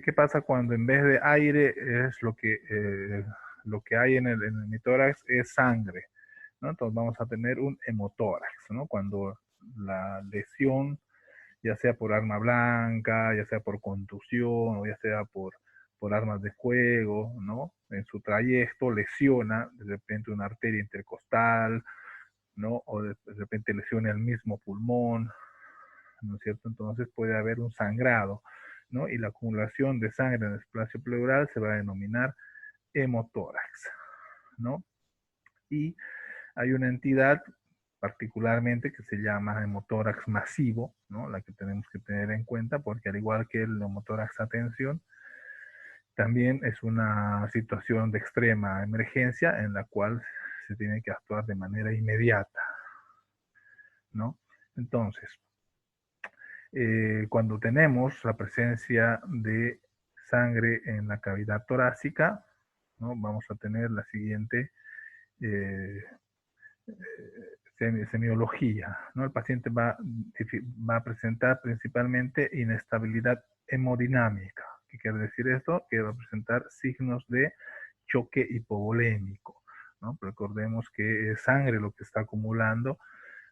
¿Qué pasa cuando en vez de aire es lo que hay en el hemitórax es sangre? ¿No? Entonces vamos a tener un hemotórax, ¿no? Cuando la lesión, ya sea por arma blanca, ya sea por contusión o ya sea por armas de fuego, ¿no? En su trayecto lesiona de repente una arteria intercostal, ¿no? O de repente lesiona el mismo pulmón, ¿no es cierto? Entonces puede haber un sangrado, ¿no? Y la acumulación de sangre en el espacio pleural se va a denominar hemotórax, ¿no? Y hay una entidad particularmente que se llama hemotórax masivo, ¿no? La que tenemos que tener en cuenta porque al igual que el hemotórax a tensión, también es una situación de extrema emergencia en la cual se tiene que actuar de manera inmediata, ¿no? Entonces, cuando tenemos la presencia de sangre en la cavidad torácica, ¿no? Vamos a tener la siguiente eh, semiología, ¿no? El paciente va a presentar principalmente inestabilidad hemodinámica. ¿Qué quiere decir esto? Que va a presentar signos de choque hipovolémico, ¿no? Recordemos que es sangre lo que está acumulando,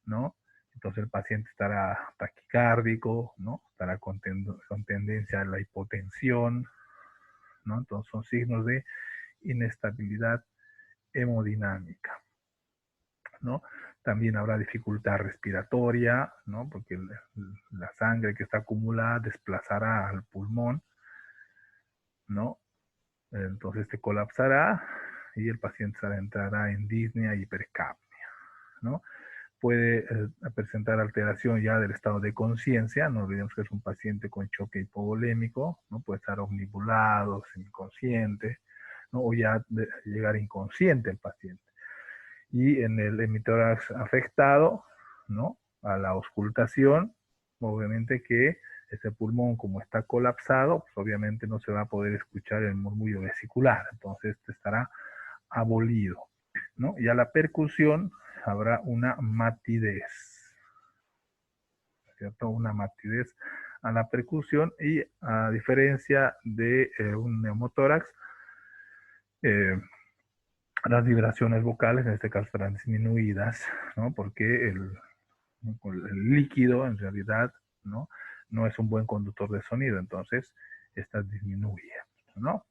¿no? Entonces el paciente estará taquicárdico, ¿no? Estará con tendencia a la hipotensión, ¿no? Entonces son signos de inestabilidad hemodinámica, ¿no? También habrá dificultad respiratoria, ¿no? Porque la sangre que está acumulada desplazará al pulmón, ¿no? Entonces este colapsará y el paciente entrará en disnea y hipercapnia, ¿no? Puede presentar alteración ya del estado de conciencia, no olvidemos que es un paciente con choque hipovolémico, ¿no? Puede estar omnibulado, semiconsciente, ¿no? O ya llegar inconsciente el paciente. Y en el hemitórax afectado, ¿no? A la auscultación, obviamente que ese pulmón como está colapsado, pues obviamente no se va a poder escuchar el murmullo vesicular, entonces este estará abolido, ¿no? Y a la percusión habrá una matidez, ¿cierto? Una matidez a la percusión y a diferencia de un neumotórax, las vibraciones vocales en este caso estarán disminuidas, ¿no? Porque el líquido en realidad, ¿no? No es un buen conductor de sonido, entonces esta disminuye, ¿no?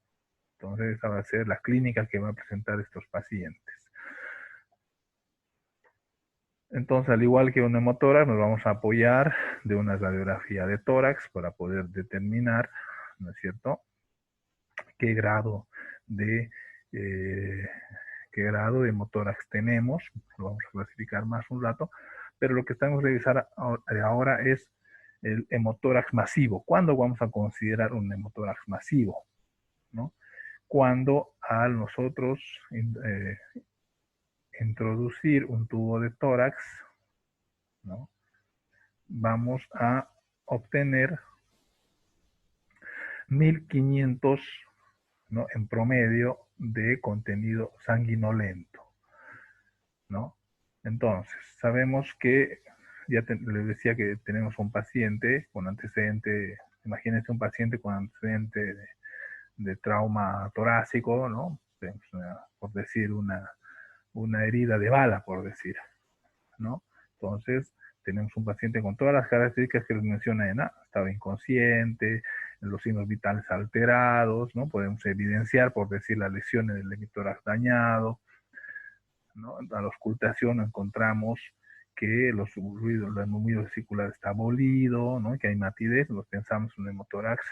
Entonces esa va a ser la clínica que va a presentar estos pacientes. Entonces, al igual que un hemotórax, nos vamos a apoyar de una radiografía de tórax para poder determinar, ¿no es cierto?, qué grado de hemotórax tenemos. Lo vamos a clasificar más un rato, pero lo que estamos revisando ahora es el hemotórax masivo. ¿Cuándo vamos a considerar un hemotórax masivo? ¿No? Cuando a nosotros introducir un tubo de tórax, ¿no? Vamos a obtener 1500, ¿no? En promedio de contenido sanguinolento, ¿no? Entonces, sabemos que, les decía que tenemos un paciente con antecedente, imagínense un paciente con antecedente de trauma torácico, ¿no? Por decir una herida de bala, por decir, ¿no? Entonces, tenemos un paciente con todas las características que les mencioné, ¿no? Estado inconsciente, los signos vitales alterados, ¿no? Podemos evidenciar, por decir, la lesión en el hemitórax dañado, ¿no? A la auscultación encontramos que los ruidos, el murmullo vesicular está abolido, ¿no? Que hay matidez, los pensamos en un hemotórax,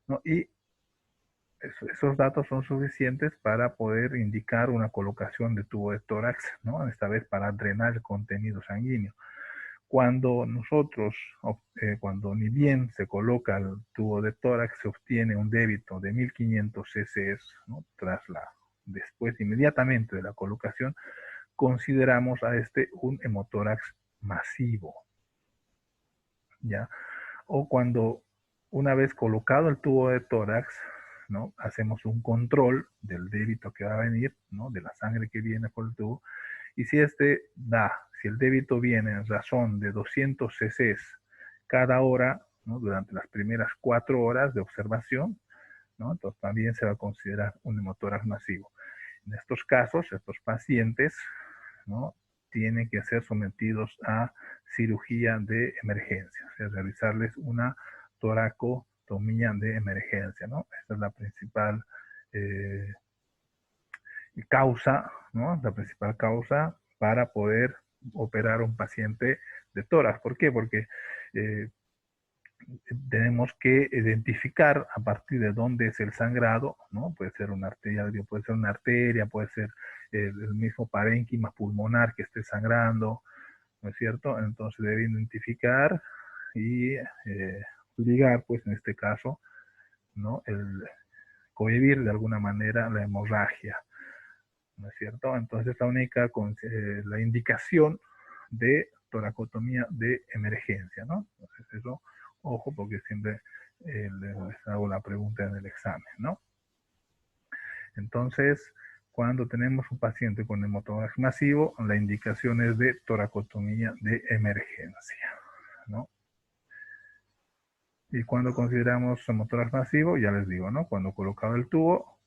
¿no? Y esos datos son suficientes para poder indicar una colocación de tubo de tórax, ¿no? Esta vez para drenar el contenido sanguíneo. Cuando cuando ni bien se coloca el tubo de tórax, se obtiene un débito de 1500 cc, ¿no? Después, inmediatamente de la colocación, consideramos a este un hemotórax masivo, ¿ya? O cuando una vez colocado el tubo de tórax, ¿no? Hacemos un control del débito que va a venir, ¿no? De la sangre que viene por el tubo, y si si el débito viene en razón de 200 cc cada hora, ¿no? Durante las primeras 4 horas de observación, ¿no? Entonces también se va a considerar un hemotórax masivo. En estos casos, estos pacientes, ¿no? Tienen que ser sometidos a cirugía de emergencia, o sea, realizarles una toracotomía de emergencia, ¿no? Esta es la principal eh, causa, ¿no? La principal causa para poder operar a un paciente de tórax. ¿Por qué? Porque eh, tenemos que identificar a partir de dónde es el sangrado, ¿no? Puede ser una arteria, puede ser el mismo parénquima pulmonar que esté sangrando, ¿no es cierto? Entonces debe identificar y ligar, pues en este caso, ¿no? Cohibir de alguna manera la hemorragia, ¿no es cierto? Entonces la indicación de toracotomía de emergencia, ¿no? Entonces eso, ojo, porque siempre les hago la pregunta en el examen, ¿no? Entonces, cuando tenemos un paciente con hemotórax masivo, la indicación es de toracotomía de emergencia, ¿no? Y cuando consideramos hemotórax masivo, ya les digo, ¿no? Cuando colocado el tubo,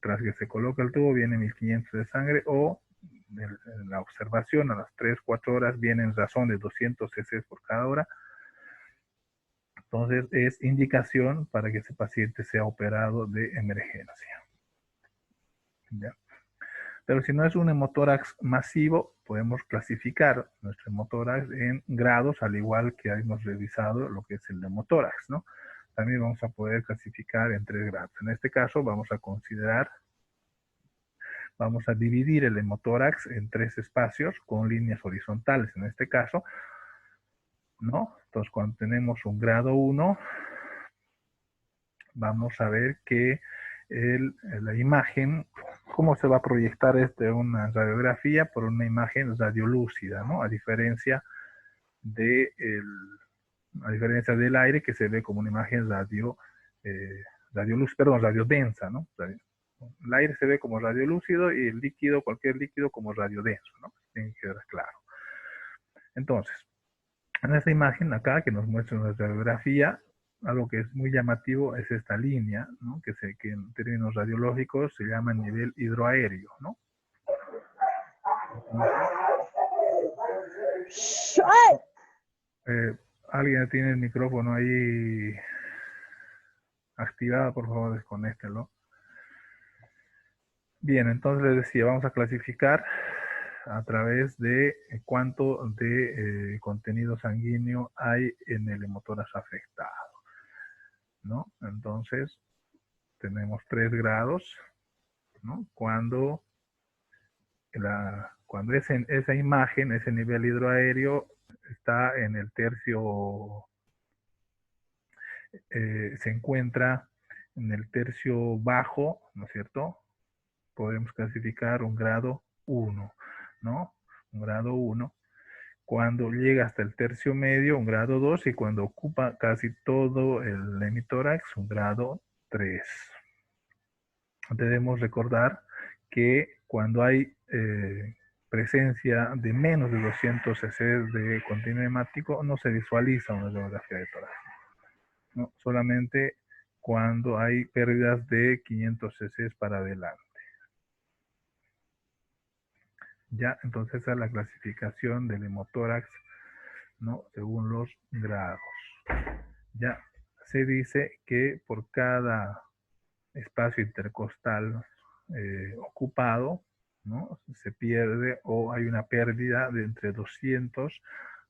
tras que se coloca el tubo, viene 1500 de sangre o en la observación a las 3, 4 horas viene en razón de 200 cc por cada hora. Entonces es indicación para que ese paciente sea operado de emergencia. ¿Ya? Pero si no es un hemotórax masivo, podemos clasificar nuestro hemotórax en grados, al igual que hemos revisado lo que es el hemotórax, ¿no? También vamos a poder clasificar en 3 grados. En este caso vamos a dividir el hemotórax en 3 espacios con líneas horizontales, en este caso, ¿no? Entonces, cuando tenemos un grado 1, vamos a ver que la imagen, cómo se va a proyectar una radiografía por una imagen radiolúcida, ¿no? A diferencia del aire, que se ve como una imagen radiodensa, ¿no? El aire se ve como radiolúcido y el líquido, cualquier líquido, como radiodenso, ¿no? Tiene que quedar claro. Entonces, en esta imagen acá, que nos muestra una radiografía, algo que es muy llamativo es esta línea, ¿no? que en términos radiológicos se llama nivel hidroaéreo, ¿no? Alguien tiene el micrófono ahí activado, por favor, desconéctelo. Bien, entonces les decía, vamos a clasificar a través de cuánto de contenido sanguíneo hay en el hemotórax afectado, ¿no? Entonces, tenemos 3 grados, ¿no? Cuando esa imagen, ese nivel hidroaéreo está en el tercio, se encuentra en el tercio bajo, ¿no es cierto? Podemos clasificar un grado 1, ¿no? Un grado 1. Cuando llega hasta el tercio medio, un grado 2, y cuando ocupa casi todo el hemitórax, un grado 3. Debemos recordar que cuando hay presencia de menos de 200 cc de contenido hemático, no se visualiza una radiografía de tórax, ¿no? Solamente cuando hay pérdidas de 500 cc para adelante. Ya, entonces esa es la clasificación del hemotórax, ¿no? Según los grados. Ya se dice que por cada espacio intercostal ocupado, ¿no? Se pierde o hay una pérdida de entre 200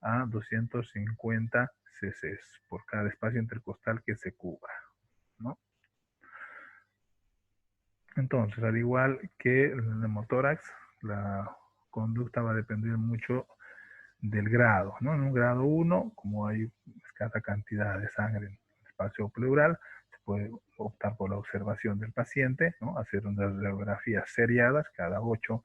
a 250 cc por cada espacio intercostal que se cubra, ¿no? Entonces, al igual que el hemotórax, la conducta va a depender mucho del grado, ¿no? En un grado 1, como hay escasa cantidad de sangre en el espacio pleural, se puede optar por la observación del paciente, ¿no? Hacer unas radiografías seriadas cada 8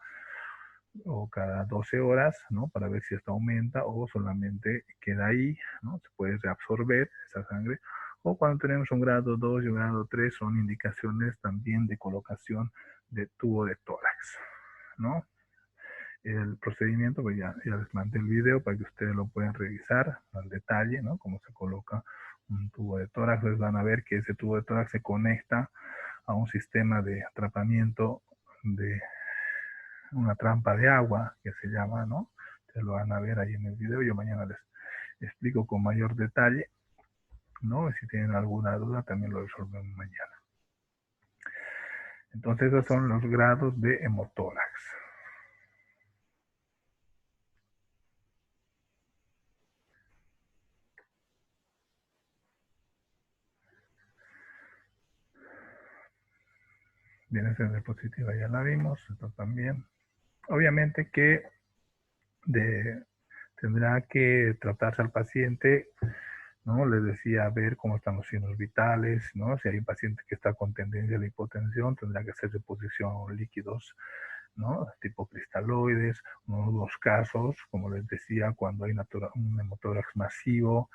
o cada 12 horas, ¿no? Para ver si esto aumenta o solamente queda ahí, ¿no? Se puede reabsorber esa sangre. O cuando tenemos un grado 2 y un grado 3 son indicaciones también de colocación de tubo de tórax, ¿no? El procedimiento, pues ya les mandé el video para que ustedes lo puedan revisar al detalle, ¿no? Cómo se coloca un tubo de tórax, pues van a ver que ese tubo de tórax se conecta a un sistema de atrapamiento de una trampa de agua que se llama, ¿no? Se lo van a ver ahí en el video. Yo mañana les explico con mayor detalle, ¿no? Y si tienen alguna duda también lo resolvemos mañana. Entonces esos son los grados de hemotórax. Bien, esa diapositiva ya la vimos, esto también. Obviamente que tendrá que tratarse al paciente, ¿no? Les decía, ver cómo están los signos vitales, ¿no? Si hay un paciente que está con tendencia a la hipotensión, tendrá que hacer reposición líquidos, ¿no? Tipo cristaloides, unos casos, como les decía, cuando hay un hemotórax masivo,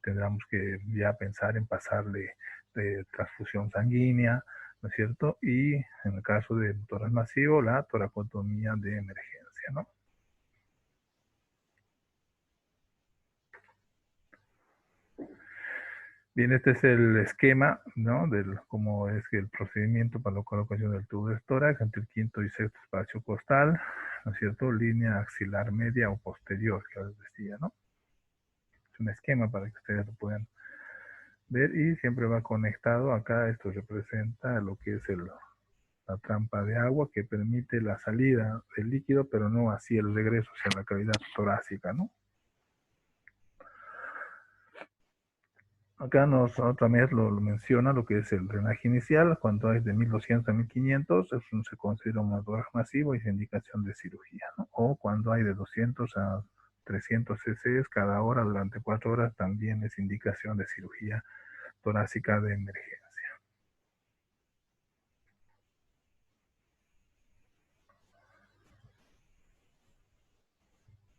tendremos que ya pensar en pasarle de transfusión sanguínea, ¿no es cierto? Y en el caso de hemotórax masivo, la toracotomía de emergencia, ¿no? Bien, este es el esquema, ¿no? Del cómo es el procedimiento para la colocación del tubo de tórax entre el quinto y sexto espacio costal, ¿no es cierto? Línea axilar media o posterior, que les decía, ¿no? Es un esquema para que ustedes lo puedan ver y siempre va conectado acá. Esto representa lo que es la trampa de agua que permite la salida del líquido, pero no así el regreso hacia la cavidad torácica, ¿no? Acá otra vez lo menciona lo que es el drenaje inicial. Cuando es de 1200 a 1500, se considera un hemotórax masivo y es indicación de cirugía, ¿no? O cuando hay de 200 a 300 cc cada hora durante 4 horas, también es indicación de cirugía torácica de emergencia.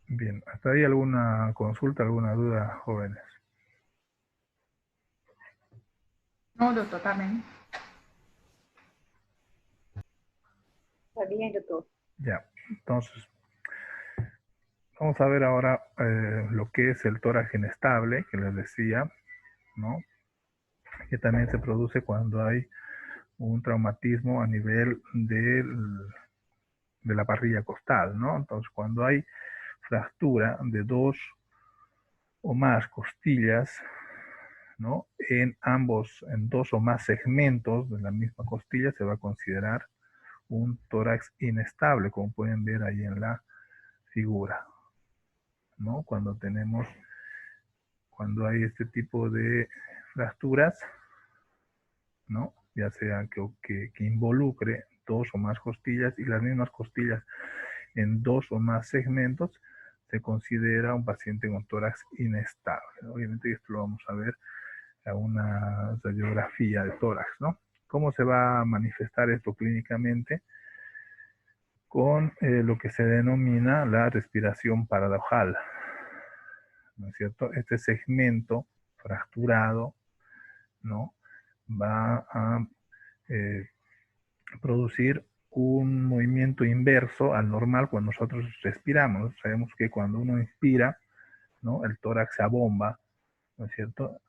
Bien, ¿hasta ahí alguna consulta, alguna duda, jóvenes? No, doctor, también. Está bien, doctor. Ya, entonces, vamos a ver ahora lo que es el tórax inestable, que les decía, ¿no? Que también se produce cuando hay un traumatismo a nivel de la parrilla costal, ¿no? Entonces, cuando hay fractura de dos o más costillas, ¿no? En dos o más segmentos de la misma costilla se va a considerar un tórax inestable, como pueden ver ahí en la figura, ¿no? Cuando hay este tipo de fracturas, ¿no? Ya sea que involucre dos o más costillas y las mismas costillas en dos o más segmentos, se considera un paciente con tórax inestable. Obviamente esto lo vamos a ver en una radiografía de tórax, ¿no? ¿Cómo se va a manifestar esto clínicamente? Con lo que se denomina la respiración paradojal, ¿no es cierto? Este segmento fracturado, ¿no? Va a eh, producir un movimiento inverso al normal cuando nosotros respiramos. Sabemos que cuando uno inspira, ¿no? El tórax se abomba, ¿no es cierto?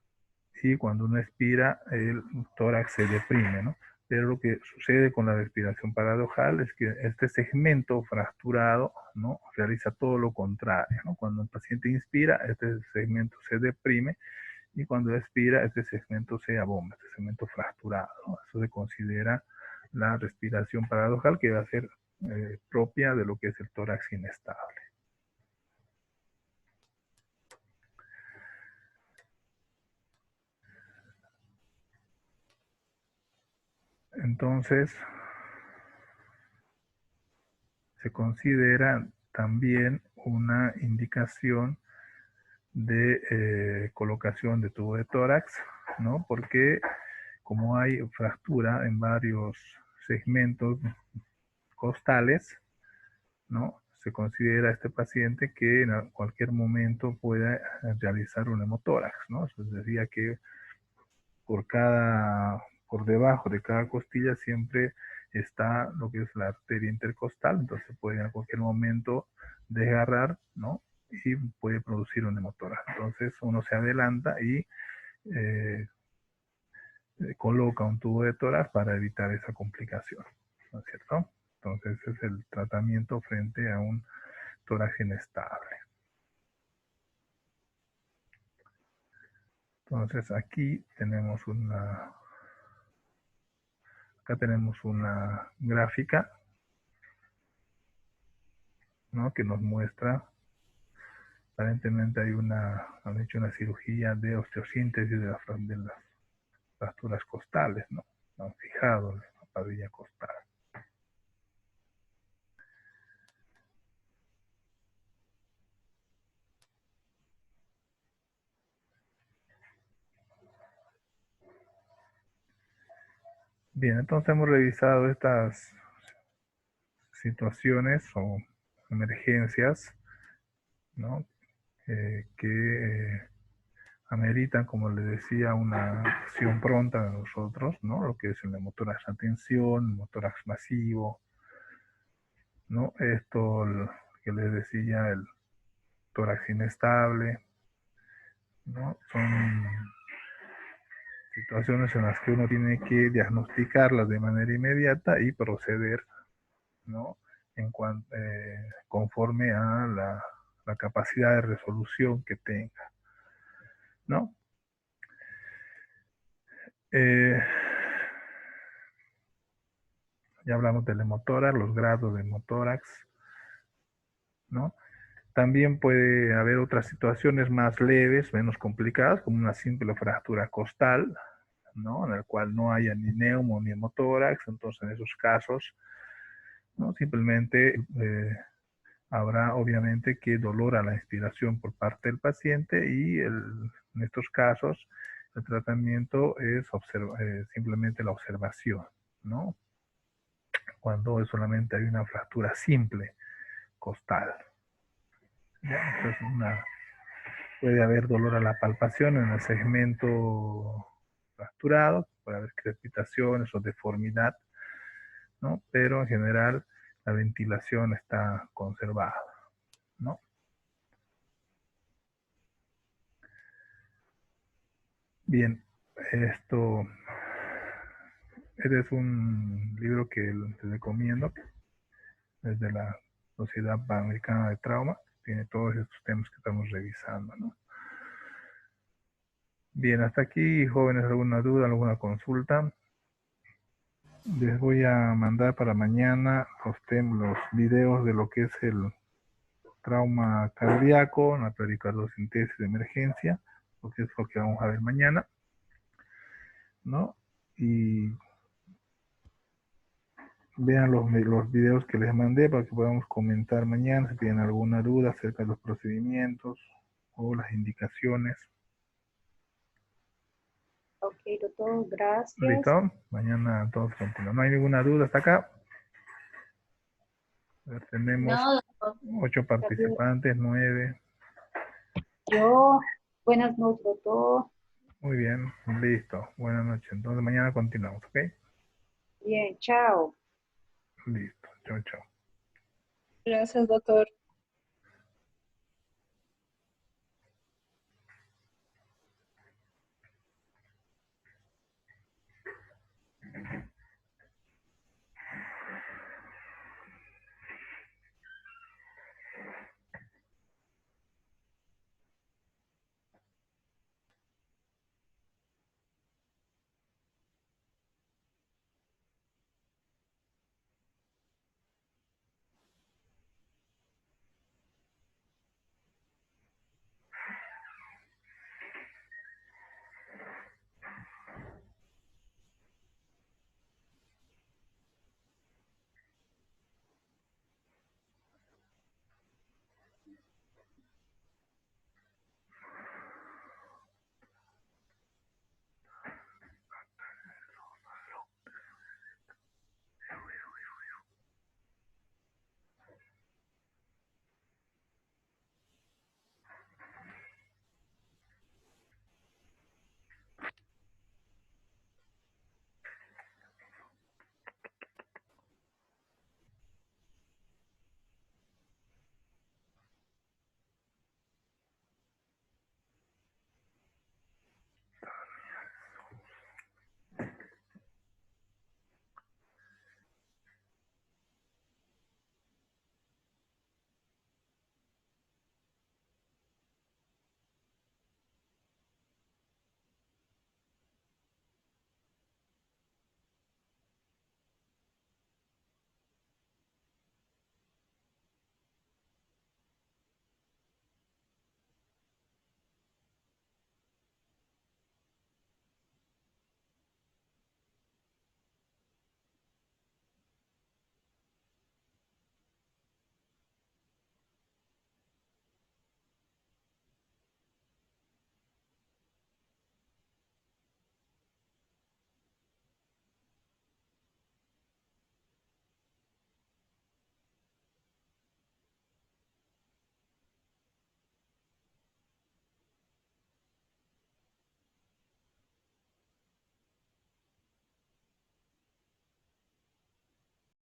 Y cuando uno expira, el tórax se deprime, ¿no? Pero lo que sucede con la respiración paradojal es que este segmento fracturado, ¿no? Realiza todo lo contrario, ¿no? Cuando el paciente inspira, este segmento se deprime y cuando expira, este segmento se abomba, este segmento fracturado, ¿no? Eso se considera la respiración paradojal, que va a ser propia de lo que es el tórax inestable. Entonces, se considera también una indicación de colocación de tubo de tórax, ¿no? Porque como hay fractura en varios segmentos costales, ¿no? Se considera a este paciente que en cualquier momento pueda realizar un hemotórax, ¿no? Eso decía que por debajo de cada costilla siempre está lo que es la arteria intercostal, entonces puede en cualquier momento desgarrar, ¿no? Y puede producir un hemotórax. Entonces uno se adelanta y coloca un tubo de tórax para evitar esa complicación, ¿no es cierto? Entonces ese es el tratamiento frente a un tórax inestable. Entonces aquí tenemos acá tenemos una gráfica, ¿no? Que nos muestra, aparentemente han hecho una cirugía de osteosíntesis de las fracturas costales, ¿no? Han fijado la patilla costal. Bien, entonces hemos revisado estas situaciones o emergencias, ¿no? Que ameritan, como les decía, una acción pronta de nosotros, ¿no? Lo que es el hemotórax a tensión, hemotórax masivo, ¿no? Esto que les decía, el tórax inestable, ¿no? Son situaciones en las que uno tiene que diagnosticarlas de manera inmediata y proceder, ¿no? Conforme a la capacidad de resolución que tenga, ¿no? Ya hablamos del hemotórax, los grados de hemotórax, ¿no? También puede haber otras situaciones más leves, menos complicadas, como una simple fractura costal, ¿no? En el cual no haya ni neumo ni hemotórax. Entonces, en esos casos, ¿no? Simplemente habrá obviamente que dolor a la inspiración por parte del paciente y en estos casos el tratamiento es simplemente la observación, ¿no? Cuando solamente hay una fractura simple costal. ¿Ya? Entonces puede haber dolor a la palpación en el segmento fracturado, puede haber crepitaciones o deformidad, ¿no? Pero en general la ventilación está conservada, ¿no? Bien, este es un libro que les recomiendo, desde la Sociedad Panamericana de Trauma, tiene todos estos temas que estamos revisando, ¿no? Bien, hasta aquí, jóvenes, ¿alguna duda, alguna consulta? Les voy a mandar para mañana los videos de lo que es el trauma cardíaco, la pericardocentesis de emergencia, porque es lo que vamos a ver mañana, ¿no? Y vean los videos que les mandé para que podamos comentar mañana si tienen alguna duda acerca de los procedimientos o las indicaciones. Ok, doctor, gracias. ¿Listo? Mañana todos continuamos. ¿No hay ninguna duda hasta acá? Tenemos No, doctor. 8 participantes, 9. Yo, buenas noches, doctor. Muy bien, listo. Buenas noches. Entonces mañana continuamos, ¿ok? Bien, chao. Listo. Chao, chao. Gracias, doctor.